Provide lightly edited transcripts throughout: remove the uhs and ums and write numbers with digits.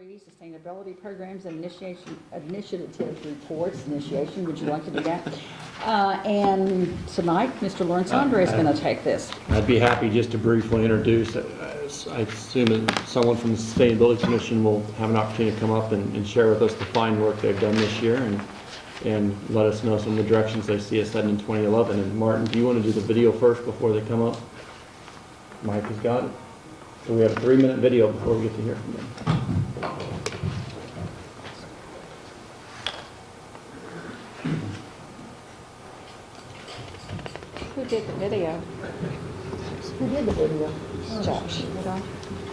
3, Sustainability Programs and Initiatives Reports. Would you like to do that? And tonight, Mr. Lawrence Andre is going to take this. I'd be happy just to briefly introduce. I assume that someone from the Sustainability Commission will have an opportunity to come up and share with us the fine work they've done this year and let us know some of the directions they see us heading in 2011. And Martin, do you want to do the video first before they come up? Mike has got it. So we have a 3-minute video before we get to hear from them. Who did the video? Who did the video? Josh.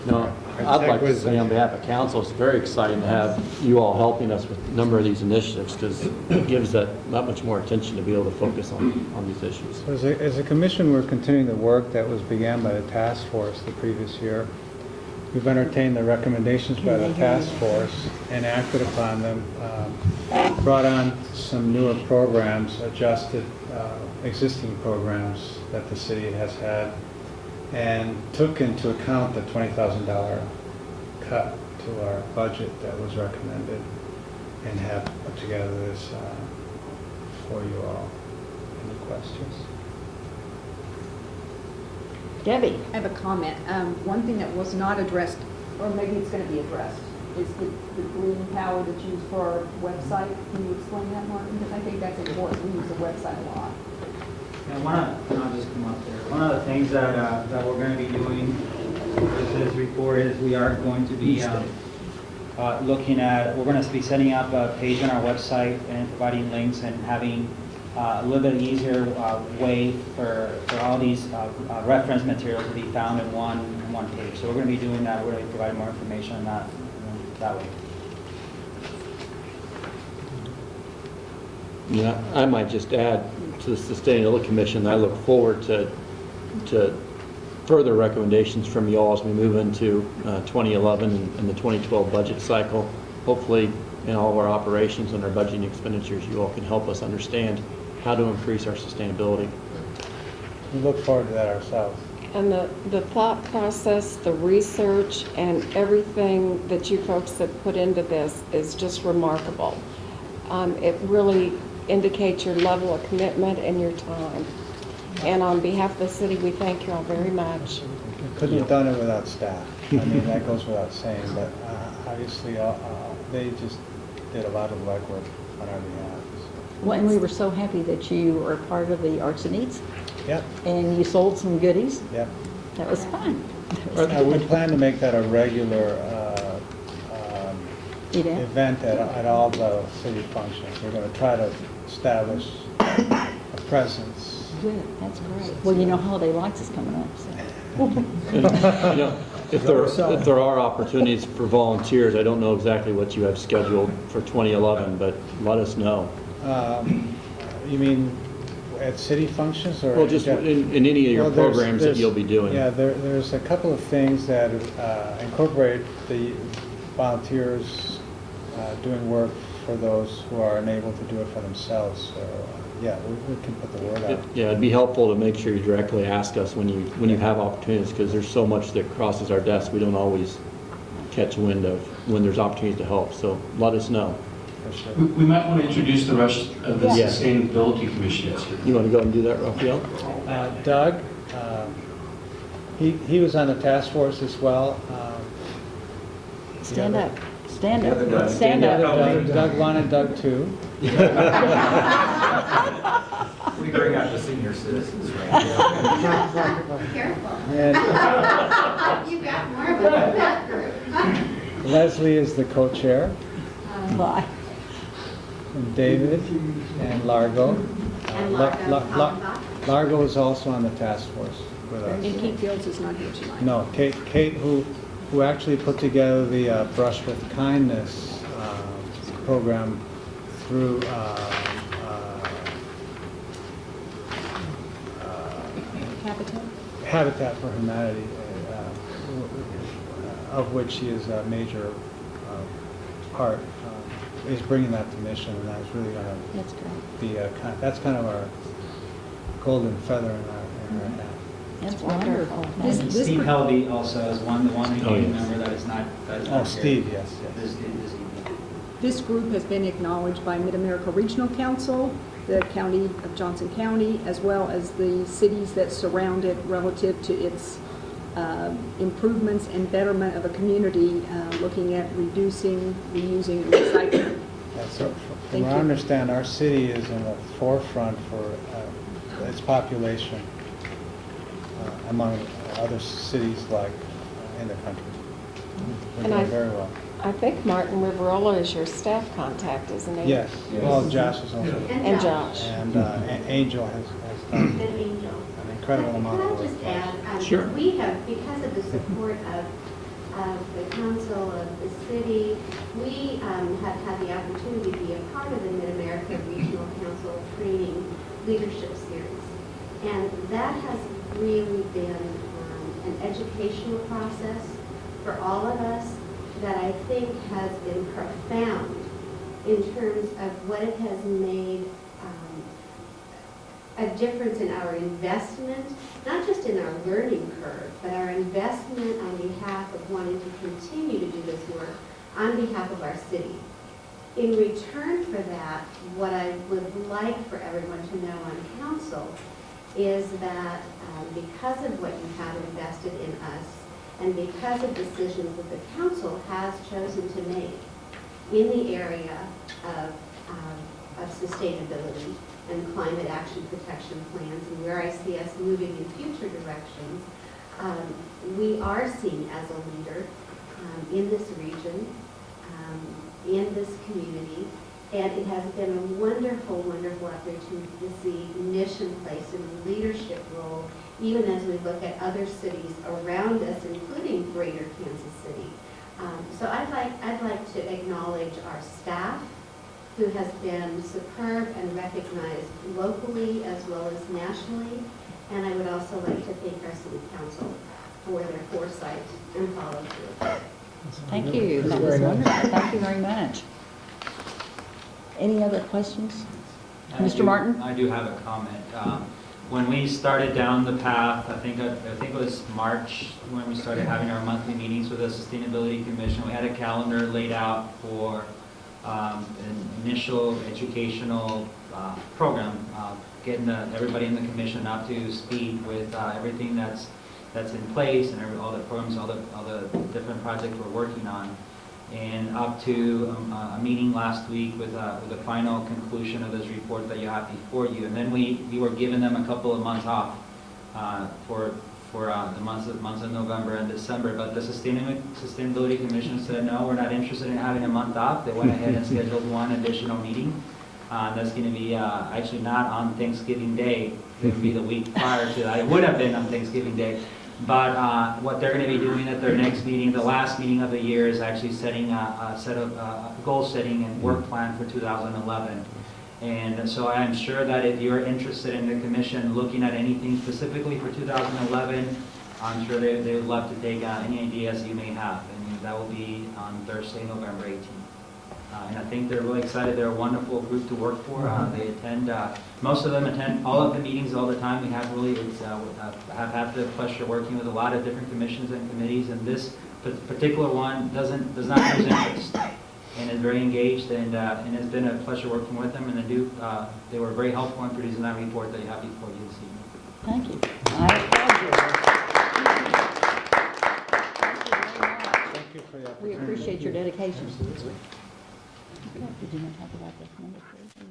No, I'd like to say on behalf of council, it's very exciting to have you all helping us with a number of these initiatives because it gives that much more attention to be able to focus on these issues. So as a commission, we're continuing the work that was began by the task force the previous year. We've entertained the recommendations by the task force and acted upon them, brought on some newer programs, adjusted existing programs that the city has had, and took into account the $20,000 cut to our budget that was recommended, and have put together this for you all. Any questions? Debbie. I have a comment. One thing that was not addressed, or maybe it's going to be addressed, is the green power that's used for our website. Can you explain that, Martin? Because I think that's important. We use the website a lot. Yeah, I'll just come up there. One of the things that we're going to be doing with this report is we are going to be looking at, we're going to be setting up a page on our website and providing links and having a little bit easier way for all these reference materials to be found in one page. So we're going to be doing that. We're going to be providing more information on that way. Yeah, I might just add to the Sustainability Commission, I look forward to further recommendations from you all as we move into 2011 and the 2012 budget cycle. Hopefully, in all of our operations and our budgeting expenditures, you all can help us understand how to increase our sustainability. We look forward to that ourselves. And the thought process, the research, and everything that you folks have put into this is just remarkable. It really indicates your level of commitment and your time. And on behalf of the city, we thank you all very much. We couldn't have done it without staff. I mean, that goes without saying, but obviously they just did a lot of legwork on our behalf. Well, and we were so happy that you were part of the Arts and Eats. Yep. And you sold some goodies. Yep. That was fun. We plan to make that a regular event at all the city functions. We're going to try to establish a presence. Good, that's great. Well, you know, Holiday Lights is coming up, so. And, you know, if there are opportunities for volunteers, I don't know exactly what you have scheduled for 2011, but let us know. You mean at city functions, or? Well, just in any of your programs that you'll be doing. Yeah, there's a couple of things that incorporate the volunteers doing work for those who are unable to do it for themselves. So, yeah, we can put the word out. Yeah, it'd be helpful to make sure you directly ask us when you have opportunities, because there's so much that crosses our desk. We don't always catch wind of when there's opportunities to help. So let us know. Sure. We might want to introduce the rest of the Yeah. Sustainability Commission. You want to go and do that, Raphael? Doug, he was on the task force as well. Stand up. Stand up. Doug, Stand up. Doug 1 and Doug 2. We bring out the senior citizens right here. Careful. And You got more of that group. Leslie is the co-chair. Bye. And David and Largo. And Largo. Largo is also on the task force with us. And Kate Fields is not here tonight. No, Kate, who actually put together the Brush with Kindness program through Habitat for Humanity, of which she is a major part, is bringing that to mission, and that's really going to That's great. be that's kind of our golden feather in our hat. That's wonderful. This Steve group- Helby also is the one Oh, remaining yes. member that is not here. Oh, Steve, yes, This yes. evening. This group has been acknowledged by Mid-America Regional Council, the County of Johnson County, as well as the cities that surround it relative to its improvements and betterment of a community, looking at reducing, reusing, and recycling. Yeah, so Thank from what I you. understand, our city is in the forefront for its population among other cities like in the country. We're And doing very well. I think Martin Riverola is your staff contact, isn't he? Yes, well, Josh is also, And Josh. and Angel has done And Angel. an incredible amount of Could I work. just for us. add, Sure. we have, because of the support of the council, of the city, we have had the opportunity to be a part of the Mid-America Regional Council Training Leadership Series. And that has really been an educational process for all of us that I think has been profound in terms of what it has made a difference in our investment, not just in our learning curve, but our investment on behalf of wanting to continue to do this work on behalf of our city. In return for that, what I would like for everyone to know on council is that because of what you have invested in us, and because of decisions that the council has chosen to make in the area of sustainability and climate action protection plans, and where I see us moving in future directions, we are seen as a leader in this region, in this community, and it has been a wonderful, wonderful opportunity to see mission placed in a leadership role, even as we look at other cities around us, including greater Kansas City. So I'd like to acknowledge our staff, who has been superb and recognized locally as well as nationally. And I would also like to thank our city council for their foresight and follow-through. Thank you. That was wonderful. Thank you very much. Any other questions? Mr. Martin? I do have a comment. When we started down the path, I think it was March, when we started having our monthly meetings with the Sustainability Commission, we had a calendar laid out for an initial educational program, getting everybody in the commission up to speed with everything that's in place and all the programs, all the different projects we're working on. And up to a meeting last week with the final conclusion of this report that you have before you. And then we were giving them a couple of months off for the months of November and December. But the Sustainability Commission said, no, we're not interested in having a month off. They went ahead and scheduled one additional meeting. That's going to be actually not on Thanksgiving Day. It would be the week prior to that. It would have been on Thanksgiving Day. But what they're going to be doing at their next meeting, the last meeting of the year, is actually setting a set of goal setting and work plan for 2011. And so I'm sure that if you're interested in the commission looking at anything specifically for 2011, I'm sure they would love to take any ideas you may have. And that will be on Thursday, November 18th. And I think they're really excited. They're a wonderful group to work for. They attend, most of them attend all of the meetings all the time. We have really, have had the pleasure of working with a lot of different commissions and committees, and this particular one does not lose interest and is very engaged, and it's been a pleasure working with them, and they were very helpful in producing that report that you have before you this evening. Thank you. I applaud you. Thank you for the opportunity. We appreciate your dedication. Did you want to talk about this number 3?